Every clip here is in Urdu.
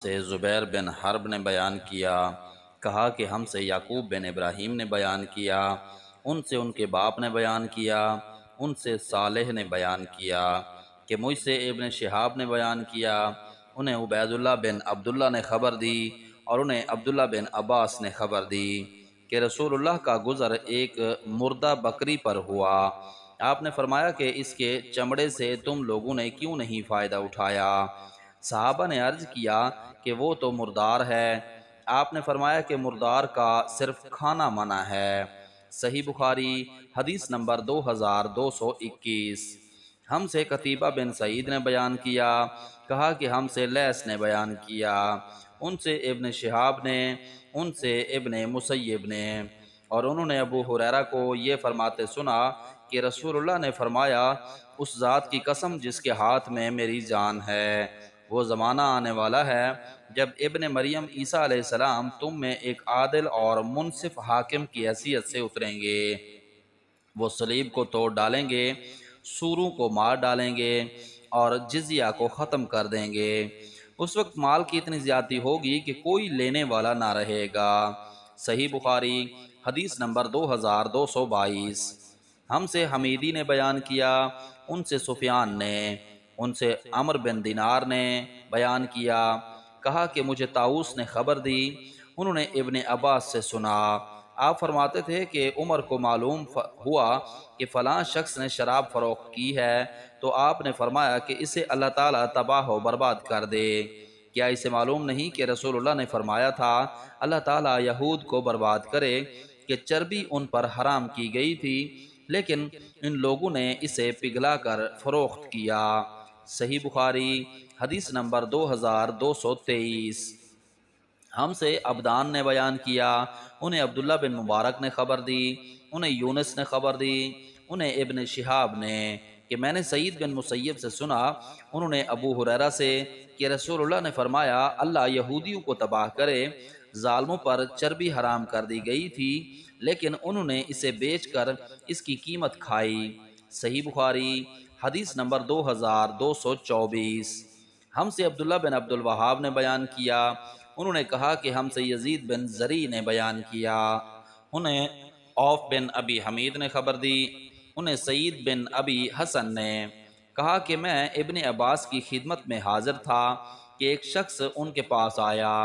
سے زبیر بن حرب نے بیان کیا، کہا کہ ہم سے یعقوب بن ابراہیم نے بیان کیا، ان سے ان کے باپ نے بیان کیا، ان سے صالح نے بیان کیا کہ مجھ سے ابن شہاب نے بیان کیا، انہیں عبید اللہ بن عبداللہ نے خبر دی اور انہیں عبداللہ بن عباس نے خبر دی کہ رسول اللہ کا گزر ایک مردہ بکری پر ہوا۔ آپ نے فرمایا کہ اس کے چمڑے سے تم لوگوں نے کیوں نہیں فائدہ اٹھایا؟ صحابہ نے عرض کیا کہ وہ تو مردار ہے۔ آپ نے فرمایا کہ مردار کا صرف کھانا منع ہے۔ صحیح بخاری حدیث نمبر 2221۔ ہم سے قتیبہ بن سعید نے بیان کیا، کہا کہ ہم سے لیث نے بیان کیا، ان سے ابن شہاب نے، ان سے ابن مسیب نے، اور انہوں نے ابو ہریرہ کو یہ فرماتے سنا کہ رسول اللہ نے فرمایا، اس ذات کی قسم جس کے ہاتھ میں میری جان ہے، وہ زمانہ آنے والا ہے جب ابن مریم عیسیٰ علیہ السلام تم میں ایک عادل اور منصف حاکم کی حیثیت سے اتریں گے۔ وہ صلیب کو توڑ ڈالیں گے، سوروں کو مار ڈالیں گے اور جزیہ کو ختم کر دیں گے۔ اس وقت مال کی اتنی زیادتی ہوگی کہ کوئی لینے والا نہ رہے گا۔ صحیح بخاری حدیث نمبر 2222۔ ہم سے حمیدی نے بیان کیا، ان سے سفیان نے، ان سے عمر بن دینار نے بیان کیا، کہا کہ مجھے طاؤس نے خبر دی، انہوں نے ابن عباس سے سنا۔ آپ فرماتے تھے کہ عمر کو معلوم ہوا کہ فلاں شخص نے شراب فروخت کی ہے، تو آپ نے فرمایا کہ اسے اللہ تعالیٰ تباہ و برباد کر دے۔ کیا اسے معلوم نہیں کہ رسول اللہ نے فرمایا تھا اللہ تعالیٰ یہود کو برباد کرے کہ چربی ان پر حرام کی گئی تھی، لیکن ان لوگوں نے اسے پگھلا کر فروخت کیا۔ صحیح بخاری حدیث نمبر 2223۔ ہم سے عبدان نے بیان کیا، انہیں عبداللہ بن مبارک نے خبر دی، انہیں یونس نے خبر دی، انہیں ابن شہاب نے کہ میں نے سعید بن مسیب سے سنا، انہوں نے ابو ہریرہ سے کہ رسول اللہ نے فرمایا اللہ یہودیوں کو تباہ کرے، ظالموں پر چربی حرام کر دی گئی تھی لیکن انہوں نے اسے بیچ کر اس کی قیمت کھائی۔ صحیح بخاری حدیث نمبر 2224۔ ہم سے عبداللہ بن عبد الوہاب نے بیان کیا، انہوں نے کہا کہ ہم سے یزید بن زری نے بیان کیا، انہیں عوف بن ابی حمید نے خبر دی، انہیں سعید بن ابی حسن نے کہا کہ میں ابن عباس کی خدمت میں حاضر تھا کہ ایک شخص ان کے پاس آیا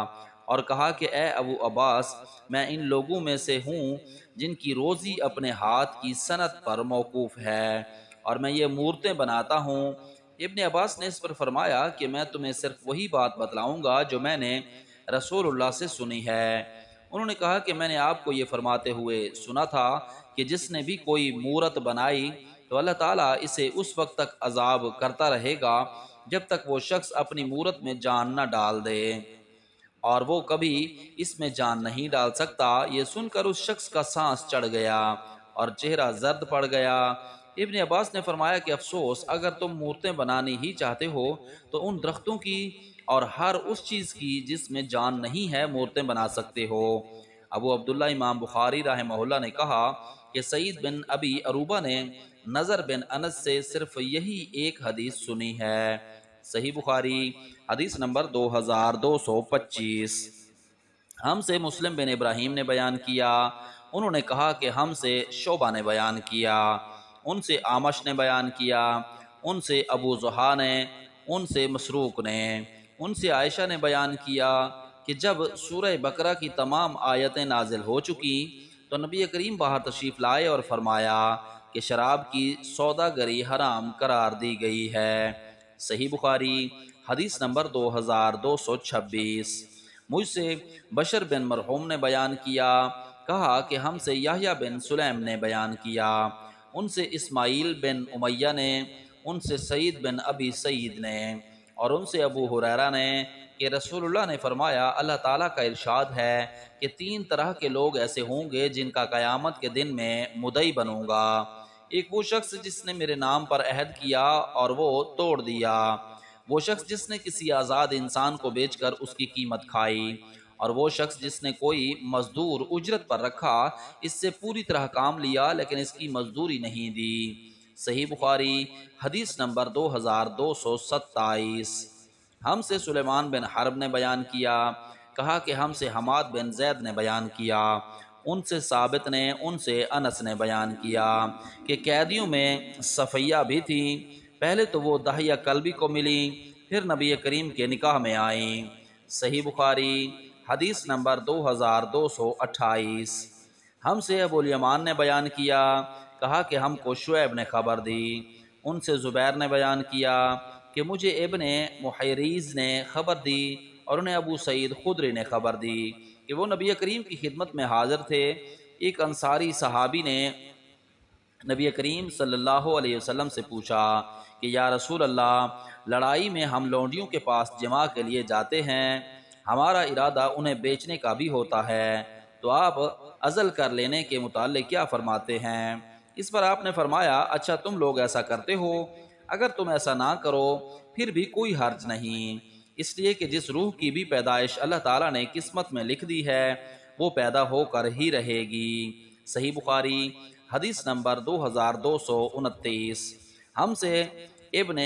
اور کہا کہ اے ابو عباس، میں ان لوگوں میں سے ہوں جن کی روزی اپنے ہاتھ کی صنعت پر موقوف ہے اور میں یہ مورتیں بناتا ہوں۔ ابن عباس نے اس پر فرمایا کہ میں تمہیں صرف وہی بات بتلاؤں گا جو میں نے رسول اللہ سے سنی ہے۔ انہوں نے کہا کہ میں نے آپ کو یہ فرماتے ہوئے سنا تھا کہ جس نے بھی کوئی مورت بنائی تو اللہ تعالیٰ اسے اس وقت تک عذاب کرتا رہے گا جب تک وہ شخص اپنی مورت میں جان نہ ڈال دے، اور وہ کبھی اس میں جان نہیں ڈال سکتا۔ یہ سن کر اس شخص کا سانس چڑھ گیا اور چہرہ زرد پڑ گیا۔ ابن عباس نے فرمایا کہ افسوس، اگر تم مورتیں بنانی ہی چاہتے ہو تو ان درختوں کی اور ہر اس چیز کی جس میں جان نہیں ہے مورتیں بنا سکتے ہو۔ ابو عبداللہ امام بخاری رحمہ اللہ نے کہا کہ سعید بن ابی عروبہ نے نضر بن انس سے صرف یہی ایک حدیث سنی ہے۔ صحیح بخاری حدیث نمبر 2225۔ ہم سے مسلم بن ابراہیم نے بیان کیا، انہوں نے کہا کہ ہم سے شعبہ نے بیان کیا، ان سے آمش نے بیان کیا، ان سے ابو زحا نے، ان سے مسروق نے، ان سے عائشہ نے بیان کیا کہ جب سورہ بقرہ کی تمام آیتیں نازل ہو چکی تو نبی کریم باہر تشریف لائے اور فرمایا کہ شراب کی سوداگری حرام قرار دی گئی ہے۔ صحیح بخاری حدیث نمبر 2226۔ مجھ سے بشر بن مرحوم نے بیان کیا، کہا کہ ہم سے یحییٰ بن سلیم نے بیان کیا، ان سے اسماعیل بن امیہ نے، ان سے سعید بن ابی سعید نے، اور ان سے ابو ہریرہ نے کہ رسول اللہ نے فرمایا اللہ تعالیٰ کا ارشاد ہے کہ 3 طرح کے لوگ ایسے ہوں گے جن کا قیامت کے دن میں مدعی بنوں گا۔ ایک وہ شخص جس نے میرے نام پر عہد کیا اور وہ توڑ دیا، وہ شخص جس نے کسی آزاد انسان کو بیچ کر اس کی قیمت کھائی، اور وہ شخص جس نے کوئی مزدور اجرت پر رکھا، اس سے پوری طرح کام لیا لیکن اس کی مزدوری نہیں دی۔ صحیح بخاری حدیث نمبر 2227۔ ہم سے سلیمان بن حرب نے بیان کیا، کہا کہ ہم سے حماد بن زید نے بیان کیا، ان سے ثابت نے، ان سے انس نے بیان کیا کہ قیدیوں میں صفیہ بھی تھی، پہلے تو وہ دحیہ کلبی کو ملی، پھر نبی کریم کے نکاح میں آئیں۔ صحیح بخاری حدیث نمبر 2228۔ ہم سے ابو الیمان نے بیان کیا، کہا کہ ہم کو شعیب نے خبر دی، ان سے زبیر نے بیان کیا کہ مجھے ابن محیریز نے خبر دی، اور انہیں ابو سعید خدری نے خبر دی کہ وہ نبی کریم کی خدمت میں حاضر تھے۔ ایک انصاری صحابی نے نبی کریم صلی اللہ علیہ وسلم سے پوچھا کہ یا رسول اللہ، لڑائی میں ہم لونڈیوں کے پاس جمع کے لیے جاتے ہیں، ہمارا ارادہ انہیں بیچنے کا بھی ہوتا ہے، تو آپ عزل کر لینے کے متعلق کیا فرماتے ہیں؟ اس پر آپ نے فرمایا، اچھا تم لوگ ایسا کرتے ہو، اگر تم ایسا نہ کرو پھر بھی کوئی حرج نہیں، اس لیے کہ جس روح کی بھی پیدائش اللہ تعالیٰ نے قسمت میں لکھ دی ہے وہ پیدا ہو کر ہی رہے گی۔ صحیح بخاری حدیث نمبر 2229۔ ہم سے ابن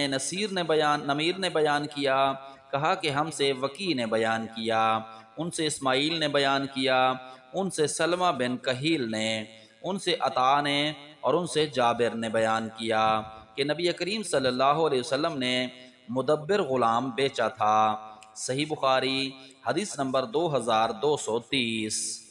نمیر نے بیان کیا، کہا کہ ہم سے وکی نے بیان کیا، ان سے اسماعیل نے بیان کیا، ان سے سلمہ بن کہیل نے، ان سے عطا نے، اور ان سے جابر نے بیان کیا کہ نبی کریم صلی اللہ علیہ وسلم نے مدبر غلام بیچا تھا۔ صحیح بخاری حدیث نمبر 2230۔